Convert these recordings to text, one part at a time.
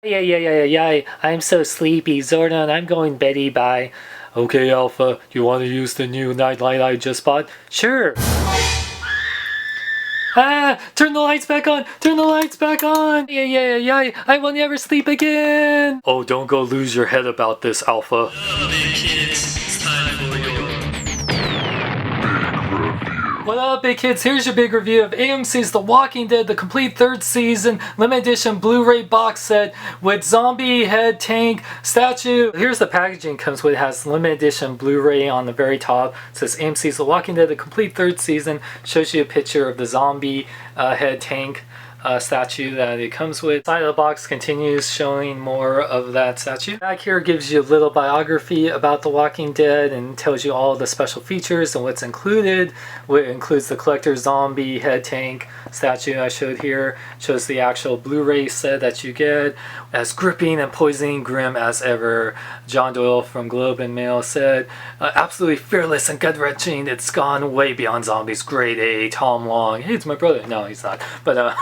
Yeah. I'm so sleepy. Zordon, I'm going Betty bye. Okay, Alpha, you want to use the new nightlight I just bought? Sure. Ah! Turn the lights back on! Turn the lights back on! Yeah. I will never sleep again! Oh, don't go lose your head about this, Alpha. What up, big kids? Here's your big review of AMC's The Walking Dead, the complete third season, limited edition Blu-ray box set with zombie head tank statue. Here's the packaging it comes with. It has limited edition Blu-ray on the very top. It says AMC's The Walking Dead, the complete third season. Shows you a picture of the zombie head tank statue that it comes with. Side of the box continues showing more of that statue. Back here gives you a little biography about The Walking Dead and tells you all the special features and what's included. It includes the collector zombie head tank statue I showed here. Shows the actual Blu-ray set that you get. As gripping and poisoning grim as ever, John Doyle from Globe and Mail said, absolutely fearless and gut-wrenching. It's gone way beyond zombies. Grade A, Tom Long. Hey, it's my brother. No, he's not. But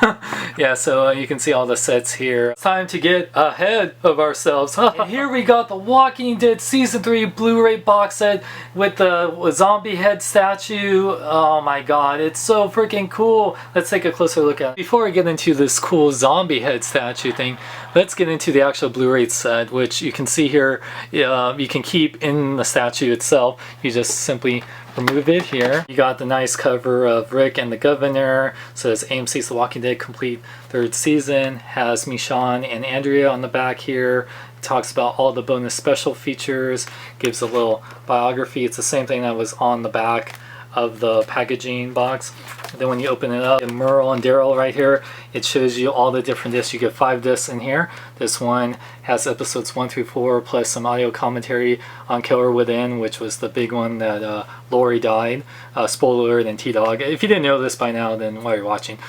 yeah, so you can see all the sets here. It's time to get ahead of ourselves. And here we got The Walking Dead Season 3 Blu-ray box set with the zombie head statue. Oh my god, it's so freaking cool. Let's take a closer look at it. Before we get into this cool zombie head statue thing, let's get into the actual Blu-ray set, which you can see here. You can keep in the statue itself. You just simply remove it here. You got the nice cover of Rick and the Governor. It says AMC's The Walking Dead complete third season. Has Michonne and Andrea on the back here. It talks about all the bonus special features. Gives a little biography. It's the same thing that was on the back of the packaging box. And then when you open it up, Merle and Daryl right here, it shows you all the different discs. You get 5 discs in here. This one has episodes 1 through 4 plus some audio commentary on Killer Within, which was the big one that Lori died. Spoiler alert and T-Dog. If you didn't know this by now, then why are you watching?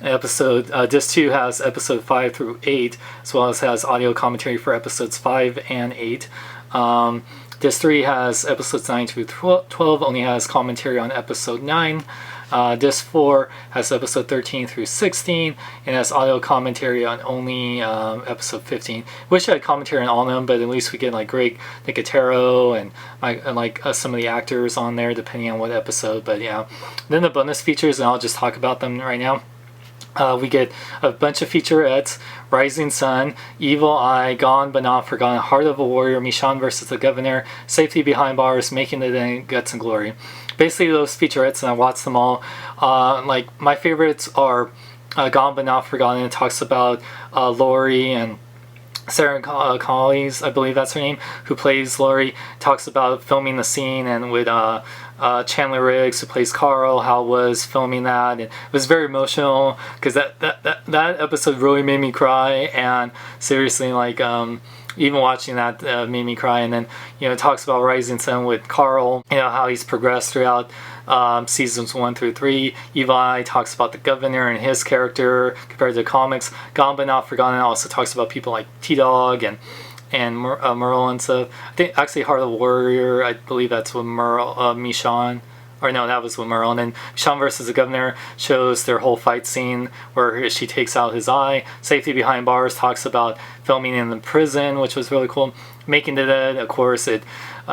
Disc 2 has episode 5 through 8, as well as has audio commentary for episodes 5 and 8. Disc 3 has episodes 9 through 12, only has commentary on episode 9. Disc 4 has episode 13 through 16 and has audio commentary on only episode 15. Wish I had commentary on all of them, but at least we get like Greg Nicotero and some of the actors on there depending on what episode. But yeah, then the bonus features, and I'll just talk about them right now. We get a bunch of featurettes: Rising Sun, Evil Eye, Gone But Not Forgotten, Heart of a Warrior, Michonne versus the Governor, Safety Behind Bars, Making It in Guts and Glory. Basically those featurettes, and I watched them all. Like my favorites are Gone But Not Forgotten. It talks about Lori and Sarah Collies, I believe that's her name, who plays Lori. Talks about filming the scene and with Chandler Riggs, who plays Carl, how it was filming that. And it was very emotional because that episode really made me cry. And seriously, like even watching that made me cry. And then it talks about Rising Sun with Carl, how he's progressed throughout seasons 1 through 3. Evil Eye talks about the Governor and his character compared to the comics. Gone But Not Forgotten also talks about people like T-Dog and Merle and stuff. I think actually Heart of the Warrior, I believe that's with Michonne. Or no, that was with Merle. And then Michonne versus the Governor shows their whole fight scene where she takes out his eye. Safety Behind Bars talks about filming in the prison, which was really cool. Making It Dead, of course, it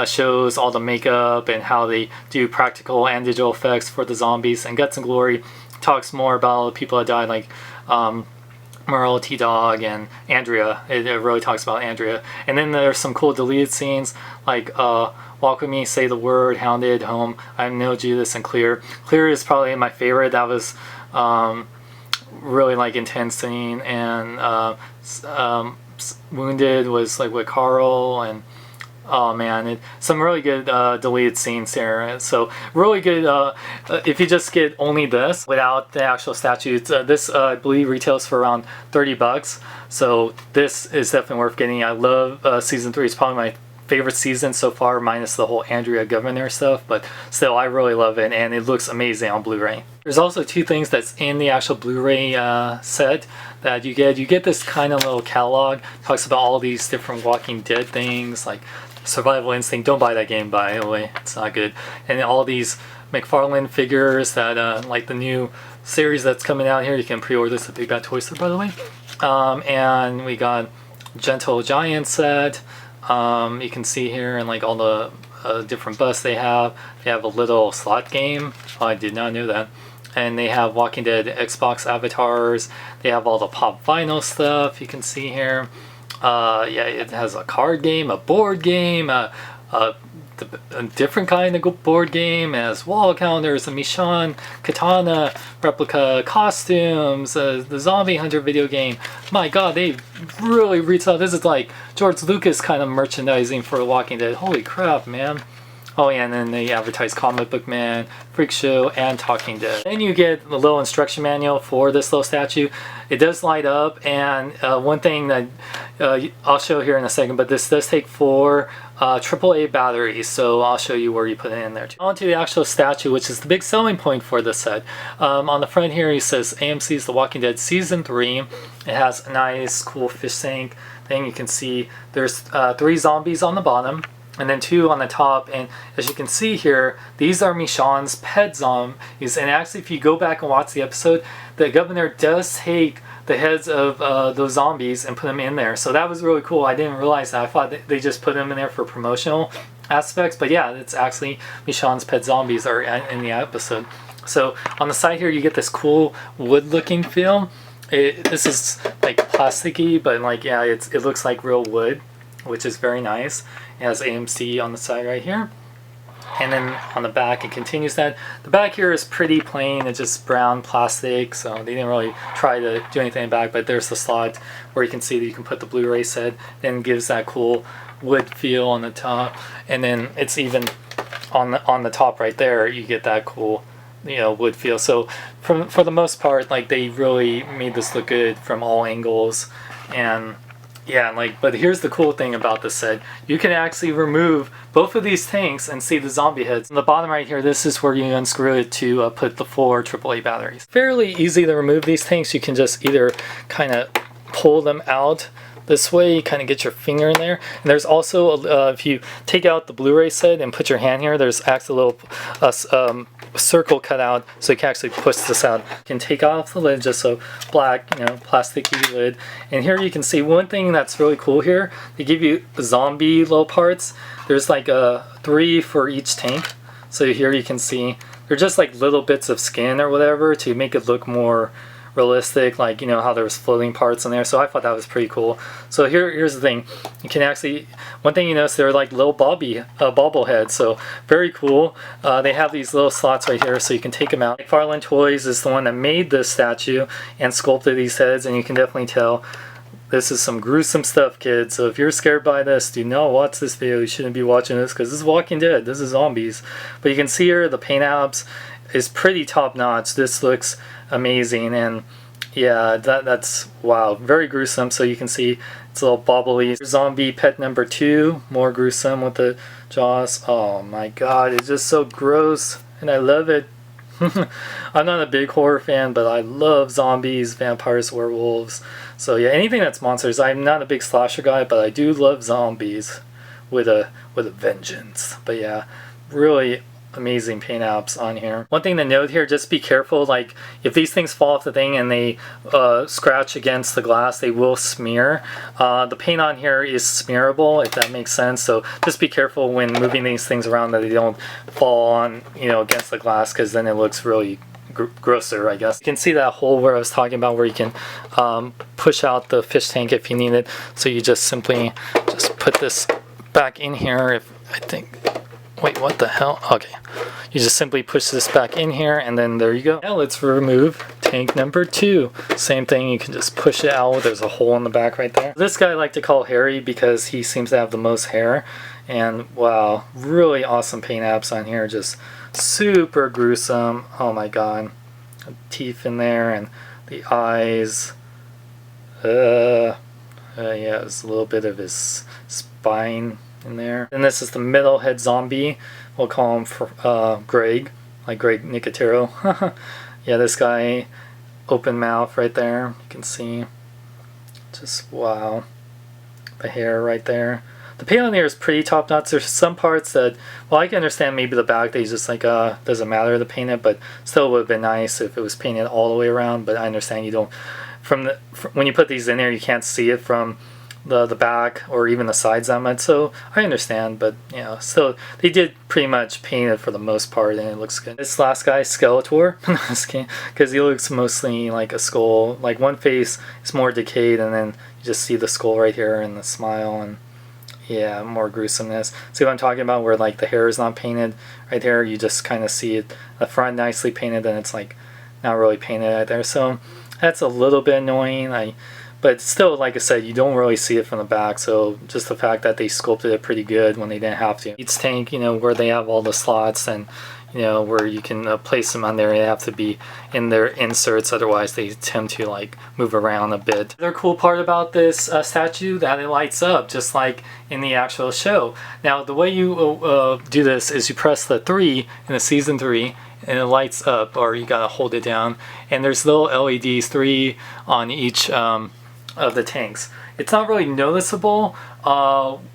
shows all the makeup and how they do practical and digital effects for the zombies. And Guts and Glory talks more about the people that died, like Merle, T-Dog, and Andrea. It really talks about Andrea. And then there's some cool deleted scenes, like Walk With Me, Say the Word, Hounded, Home, I Know Judas, and Clear. Clear is probably my favorite. That was really like intense scene. And Wounded was like with Carl, and oh man, some really good deleted scenes there. So really good if you just get only this without the actual statues. This I believe retails for around $30. So this is definitely worth getting. I love season 3. It's probably my favorite season so far, minus the whole Andrea Governor stuff, but still I really love it, and it looks amazing on Blu-ray. There's also 2 things that's in the actual Blu-ray set that you get. You get this kind of little catalog. It talks about all these different Walking Dead things, like Survival Instinct. Don't buy that game, by the way, it's not good. And all these McFarlane figures that like the new series that's coming out here. You can pre-order this at Big Bad Toy Store, by the way. And we got Gentle Giant set. You can see here and like all the different busts they have. They have a little slot game. Oh, I did not know that. And they have Walking Dead Xbox avatars. They have all the pop vinyl stuff you can see here. Yeah, it has a card game, a board game, a different kind of board game, as wall counters, a Michonne katana replica, costumes, the Zombie Hunter video game. My god, they really reached out. This is like George Lucas kind of merchandising for Walking Dead. Holy crap, man. Oh yeah, and then they advertise Comic Book Man, Freak Show, and Talking Dead. Then you get the little instruction manual for this little statue. It does light up, and one thing that I'll show here in a second, but this does take 4 AAA batteries, so I'll show you where you put it in there. On to the actual statue, which is the big selling point for this set. On the front here, it says AMC's The Walking Dead Season 3. It has a nice, cool fish tank thing. You can see there's 3 zombies on the bottom, and then 2 on the top, and as you can see here, these are Michonne's pet zombies. And actually, if you go back and watch the episode, the governor does take the heads of those zombies and put them in there. So that was really cool. I didn't realize that. I thought they just put them in there for promotional aspects, but yeah, it's actually Michonne's pet zombies are in the episode. So on the side here, you get this cool wood-looking feel. This is like plasticky, but like yeah, it looks like real wood, which is very nice. It has AMC on the side right here. And then on the back, it continues that. The back here is pretty plain. It's just brown plastic, so they didn't really try to do anything back. But there's the slot where you can see that you can put the Blu-ray set. Then gives that cool wood feel on the top. And then it's even on the top right there, you get that cool, you know, wood feel. So for the most part, like they really made this look good from all angles. And yeah, like, but here's the cool thing about this set. You can actually remove both of these tanks and see the zombie heads. On the bottom right here, this is where you unscrew it to put the 4 AAA batteries. Fairly easy to remove these tanks. You can just either kind of pull them out this way, you kind of get your finger in there. And there's also, if you take out the Blu-ray set and put your hand here, there's actually a little circle cut out, so you can actually push this out. You can take off the lid, just so black, you know, plasticky lid. And here you can see one thing that's really cool here. They give you zombie little parts. There's like 3 for each tank. So here you can see they're just like little bits of skin or whatever to make it look more realistic, like, you know, how there's floating parts in there. So I thought that was pretty cool. So here's the thing. You can actually, one thing you notice, they're like little bobbleheads, so very cool. They have these little slots right here, so you can take them out. McFarlane Toys is the one that made this statue and sculpted these heads, and you can definitely tell this is some gruesome stuff, kids. So if you're scared by this, do not watch this video. You shouldn't be watching this, because this is Walking Dead. This is zombies. But you can see here the paint apps is pretty top notch. This looks amazing, and yeah, that's wow, very gruesome. So you can see it's a little bobbly. Zombie pet number 2, more gruesome with the jaws. Oh my god, it's just so gross, and I love it. I'm not a big horror fan, but I love zombies, vampires, werewolves. So yeah, anything that's monsters. I'm not a big slasher guy, but I do love zombies with a vengeance. But yeah, really amazing paint apps on here. One thing to note here, just be careful, like if these things fall off the thing and they scratch against the glass, they will smear. The paint on here is smearable, if that makes sense, so just be careful when moving these things around that they don't fall on, you know, against the glass, because then it looks really grosser, I guess. You can see that hole where I was talking about, where you can push out the fish tank if you need it. So you just simply just put this back in here. If I think, wait, what the hell? Okay, you just simply push this back in here, and then there you go. Now let's remove tank number 2. Same thing, you can just push it out. There's a hole in the back right there. This guy I like to call Harry because he seems to have the most hair. And wow, really awesome paint apps on here. Just super gruesome. Oh my god. Teeth in there and the eyes. Yeah, there's a little bit of his spine in there. And this is the metalhead zombie. We'll call him Greg, like Greg Nicotero. Yeah, this guy, open mouth right there. You can see, just wow, the hair right there. The paint on here is pretty top notch. There's some parts that, well, I can understand maybe the back, they just like, doesn't matter to paint it, but still would have been nice if it was painted all the way around. But I understand you don't when you put these in there, you can't see it from the back or even the sides that much. So I understand, but you know, still they did pretty much paint it for the most part, and it looks good. This last guy, Skeletor, because he looks mostly like a skull. Like one face is more decayed, and then you just see the skull right here and the smile, and yeah, more gruesomeness. See what I'm talking about, where like the hair is not painted right there, you just kind of see it, the front nicely painted, and it's like not really painted right there. So that's a little bit annoying. But still, like I said, you don't really see it from the back, so just the fact that they sculpted it pretty good when they didn't have to. Each tank, you know, where they have all the slots and, you know, where you can place them on there, they have to be in their inserts, otherwise they tend to like move around a bit. The other cool part about this statue, that it lights up just like in the actual show. Now the way you do this is you press the 3 in the season 3 and it lights up, or you gotta hold it down, and there's little LEDs, 3 on each of the tanks. It's not really noticeable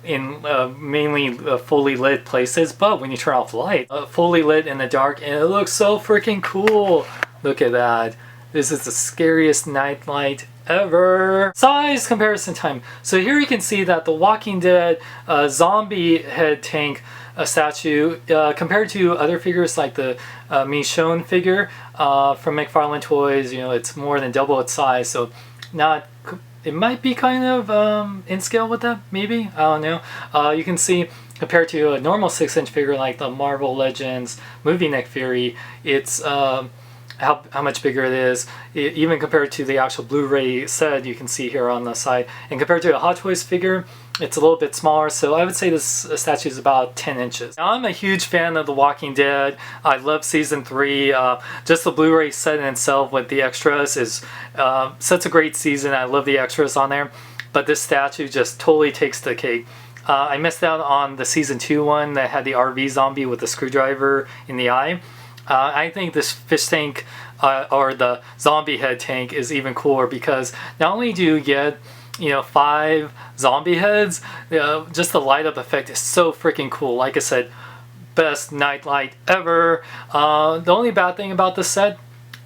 in mainly fully lit places, but when you turn off light, fully lit in the dark, and it looks so freaking cool. Look at that. This is the scariest night light ever. Size comparison time. So here you can see that the Walking Dead zombie head tank statue compared to other figures like the Michonne figure from McFarlane Toys, you know, it's more than double its size, so not. It might be kind of in scale with that, maybe, I don't know. You can see compared to a normal 6-inch figure like the Marvel Legends movie Nick Fury, it's how much bigger it is. Even compared to the actual Blu-ray set, you can see here on the side, and compared to a Hot Toys figure, it's a little bit smaller, so I would say this statue is about 10 inches. Now, I'm a huge fan of The Walking Dead. I love season 3. Just the Blu-ray set in itself with the extras is such a great season. I love the extras on there, but this statue just totally takes the cake. I missed out on the season 2 one that had the RV zombie with the screwdriver in the eye. I think this fish tank or the zombie head tank is even cooler, because not only do you get, you know, 5 zombie heads, just the light up effect is so freaking cool. Like I said, best night light ever. The only bad thing about this set,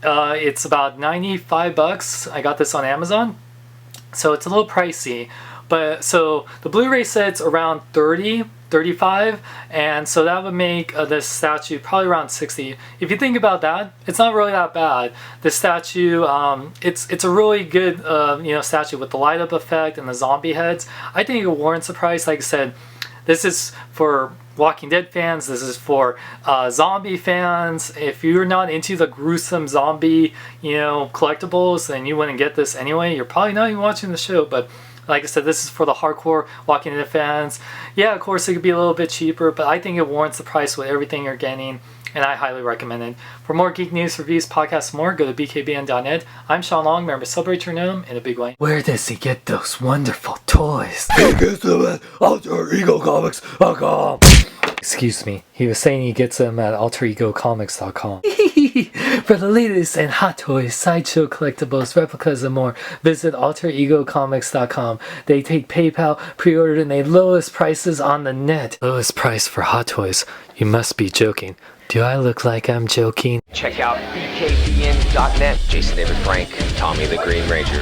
it's about 95 bucks. I got this on Amazon, so it's a little pricey. But so the Blu-ray set's around 30, 35, and so that would make this statue probably around 60. If you think about that, it's not really that bad. This statue, it's a really good you know, statue with the light up effect and the zombie heads. I think it warrants the price. Like I said, this is for Walking Dead fans, this is for zombie fans. If you're not into the gruesome zombie, you know, collectibles, then you wouldn't get this anyway. You're probably not even watching the show, but like I said, this is for the hardcore Walking Dead fans. Yeah, of course it could be a little bit cheaper, but I think it warrants the price with everything you're getting, and I highly recommend it. For more geek news, reviews, podcasts, and more, go to bkbn.net. I'm Sean Long. Remember, celebrate your gnome in a big way. Where does he get those wonderful toys? He gets them at AlterEgoComics.com. Excuse me, he was saying he gets them at AlterEgoComics.com. For the latest and Hot Toys, Sideshow collectibles, replicas, and more, visit AlterEgoComics.com. They take PayPal, pre-order, and they lowest prices on the net. Lowest price for Hot Toys? You must be joking. Do I look like I'm joking? Check out bkbn.net. Jason David Frank, Tommy the Green Ranger.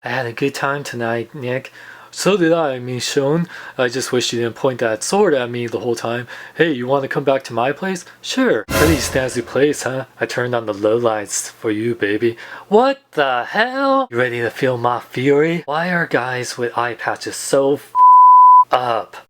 I had a good time tonight, Nick. So did I, Michonne. I just wish you didn't point that sword at me the whole time. Hey, you want to come back to my place? Sure. Pretty snazzy place, huh? I turned on the lowlights for you, baby. What the hell? You ready to feel my fury? Why are guys with eye patches so up?